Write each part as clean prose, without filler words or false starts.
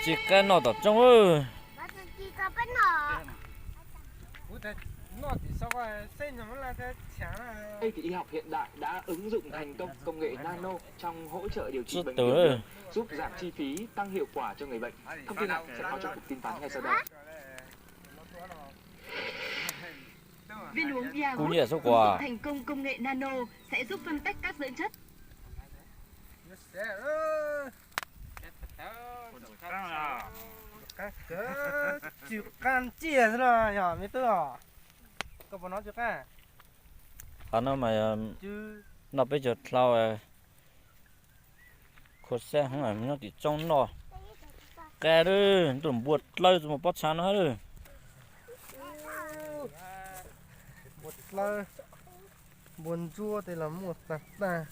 chỉ cái nọ tập trong ơi Đây thì y học hiện đại đã ứng dụng thành công công nghệ nano trong hỗ trợ điều trị rất bệnh tối tiểu ơi. đường, giúp giảm chi phí, tăng hiệu quả cho người bệnh. Thông tin này sẽ có trong cuộc tin vắn ngay sau đây. Viên uống Via Cú Good nhẹ số ứng dụng quà. thành công công nghệ nano sẽ giúp phân tách các dưỡng chất. chịu can chia rồi nhỏ mấy tưa có bọn nó chưa cả Hắn nó mà chứ nó bây giờ lao khổ xe không phải nó chỉ trong nó cái đó tụi buộc lâu rồi mà bắt chán nó hết rồi. một lơ buồn chua thì là một tạt ta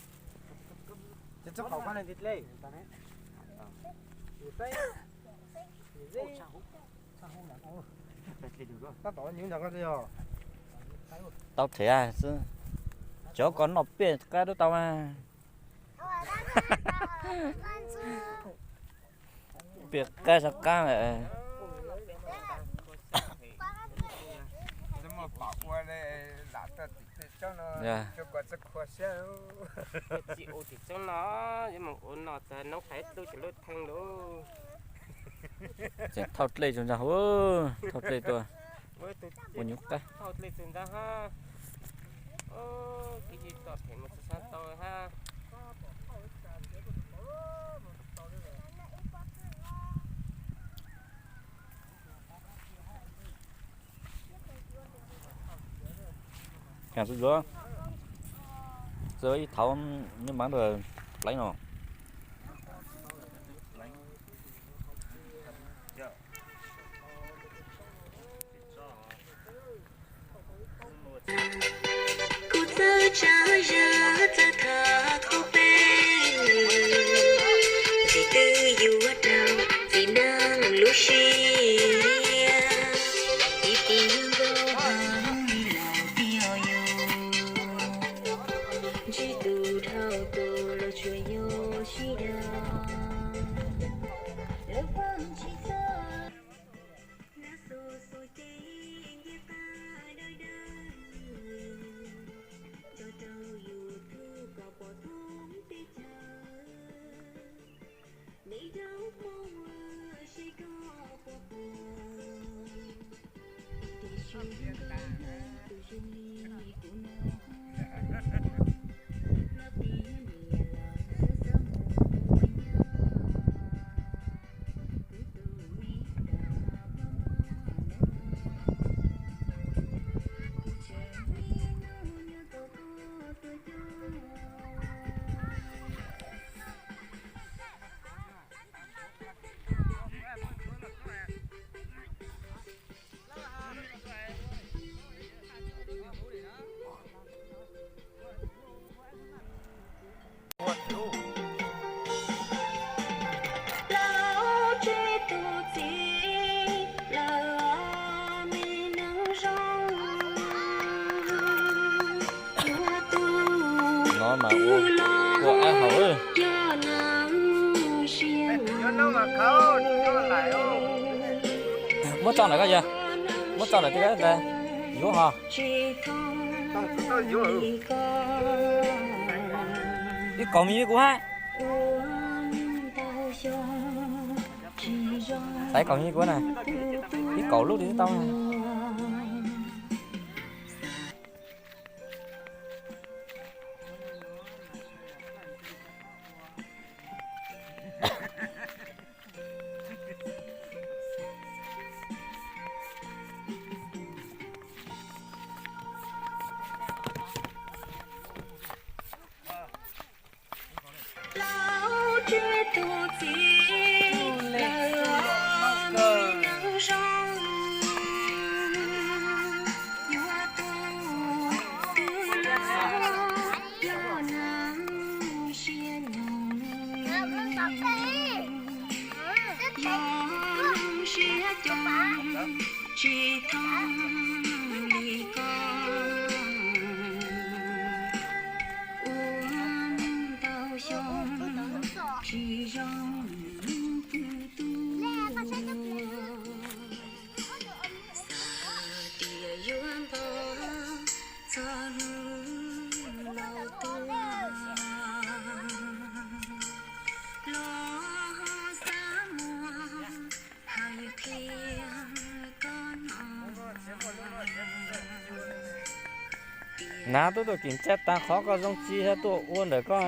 chứ chắc khẩu con này thịt lê ta tỏ những nhà con gì hả Tao thấy à chứ chó con nó biết cái đó tao à biết cái sao cá này dạ chị ô thì cho nó nhưng mà ôn nó thì nó phải tôi chỉ lướt thang luôn chỉ thao lên chúng ta ôi thao lên tôi với tôi buồn nhục cái thao lên chúng ta ha cái gì tọt thì một sáng tôi ha hàng xuống nữa dưới tháo nhưng bán rồi lấy nó Cô thơ cha ra thơ thơ khô bên vì tư yêu ở đâu vì năng lúc xia vì tình vô hằng lòng tiêu yêu chỉ tu thao tu lo chuyện yêu chỉ đạo lâu vắng chỉ thơ na so so tình như ta đời đời cho trâu yêu thương có bỏ thốn tê chờ mấy đâu mong mơ sẽ có bỏ bờ để chuyện từ chân ly của nó nó tiếng nhẹ lòng sơ sơ mùa nhớ cứ từ mi đào lao chế tu tí là mi nắng rong hoa tu nó mà của ai hậu ơi cho nắng xiên nó mà khâu nó lại mất tròn này cái gì mất tròn này cái đây vô hả tôi vô cái cỏ mi của hai thấy cỏ mi của này cái cỏ lúc thì tao này. lao chế tu tí là mi nắng rong hoa tu tư la cho nắng xiên do nắng xiên trong chỉ thông ly con uống tao xong chỉ rong tu tu nà tôi kiểm tra ta khó có giống chi hết tôi uốn để có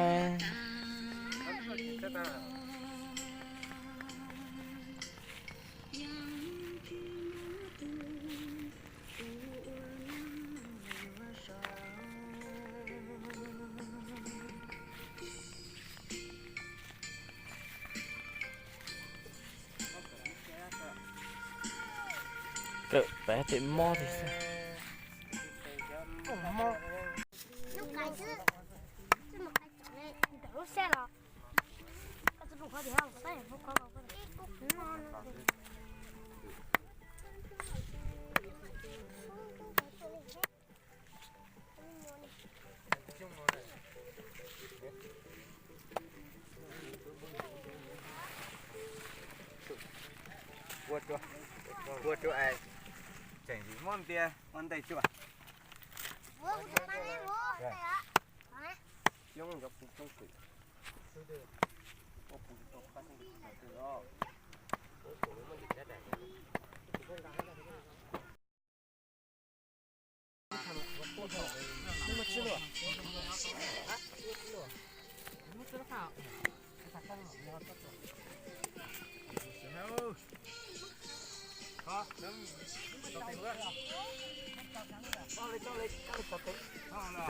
tự bé thì mo thì sao lúc cái chứ một cái chỗ này đổ xe rồi cái chỗ có gì không cái này không có Buat tu ai. Janji mon dia, mon tay chu. bố không ăn đấy bố đây ạ Yung gặp trong sự.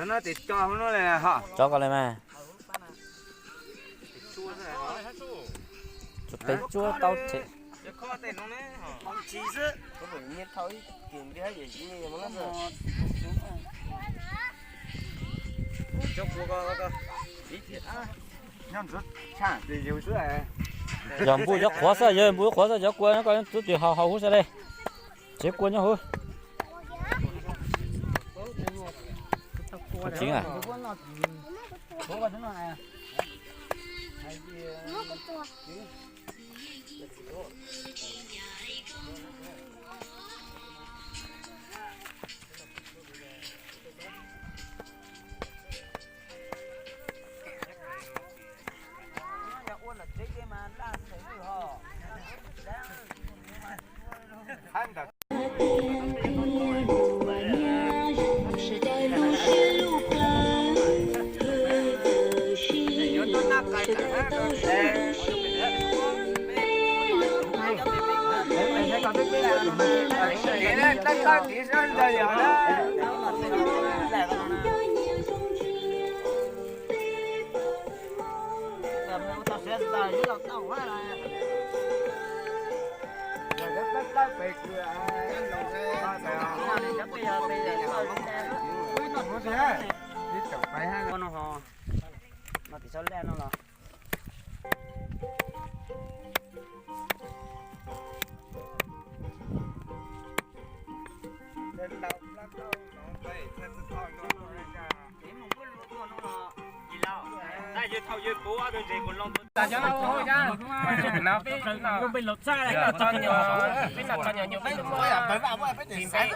Nó tiệt cho nó này hả? cho con lên mà chụp tay chua tao thế Kho tiền nó nè. Không chí chứ. Có phải nhiên thôi tiền đi hay gì mà nó rồi. Cho cô. Ít thiệt á. Nhắm rút. Chả thì nhiều chứ à. giờ bùi cho khó sao giờ bùi khó sao giờ quên nó coi tôi chỉ hào hào hút ra đây chế quên nhau hút chính à时代路是路旁，何须这个都是心。Nó hò. Nó thì sao lên nó là. Ta cho nó thôi ra. Nó bị lột xa này là cho nhiều. Bên nào cho nhiều bên thôi à. Tới vào phải tìm cái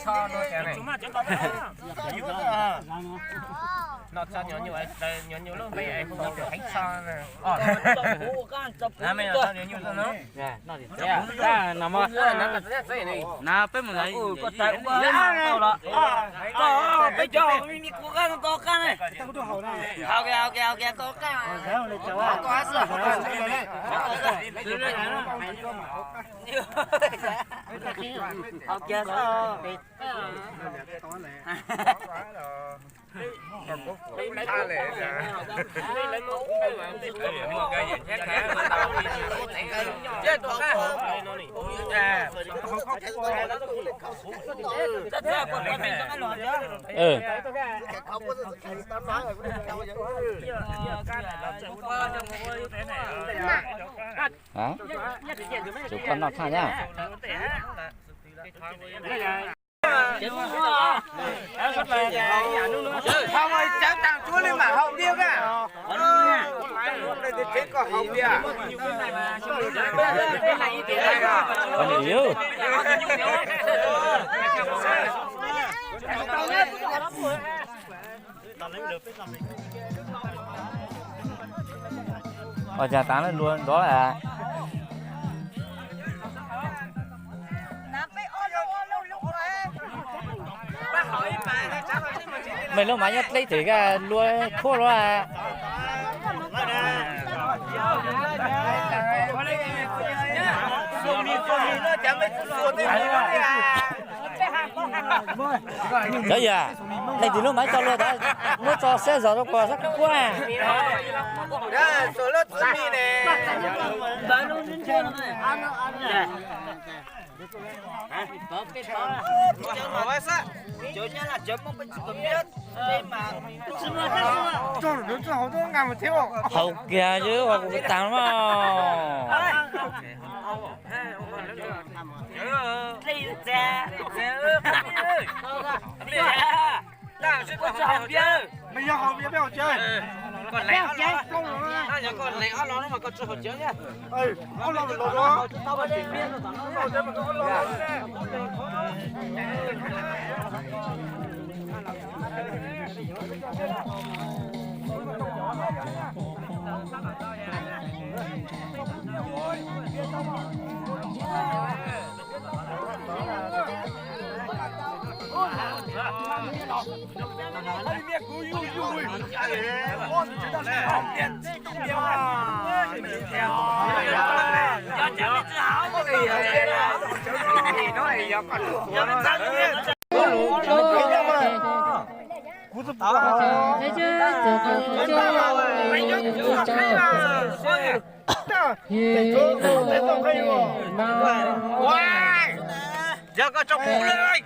cho nó cái này. Chúng mà cho con đó. Nó cho nhiều ấy, đây nhiều luôn bây giờ không được hành xa này. Nè mày là nhiều nhiều nó. nó thì thế nằm mơ nào bên một này có tay quá tao đó có bây giờ mình cố gắng to can này ok to can có hết rồi ok sao hả chú con nào thả nhá Không ơi, cháu tặng chúa lên mà hậu điêu cả. Đây thì chết có hậu điêu à? con yếu ở nhà tán lên luôn đó là Bác hỏi bà là cháu mấy lúc mà nhất lấy thì cái lúa khô đó à đấy à này thì lúc mấy cho lúa đó nó cho xe giờ nó qua rất quá Đó, số lớp mi nè. đấy nó đến chơi nó này Hỏi sao? chỗ nhá là chấm không biết cầm biết đây mà cho nó cho họ tôi ngàm một thiếu hậu kìa chứ hoặc cái tàng mà đi ra ta sẽ có học chưa bây giờ họ biết béo chơi còn lẽ nó giờ còn lẽ nó mà còn chưa học chưa nhá ơi ông lo mình lo đó tao mà chuyển biên rồi lo chơi mà có lo Giờ có chọc cú lên ơi.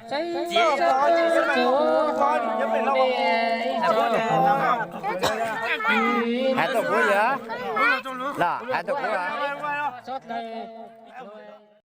hai tổ cú gì á? Là hai tổ cú à?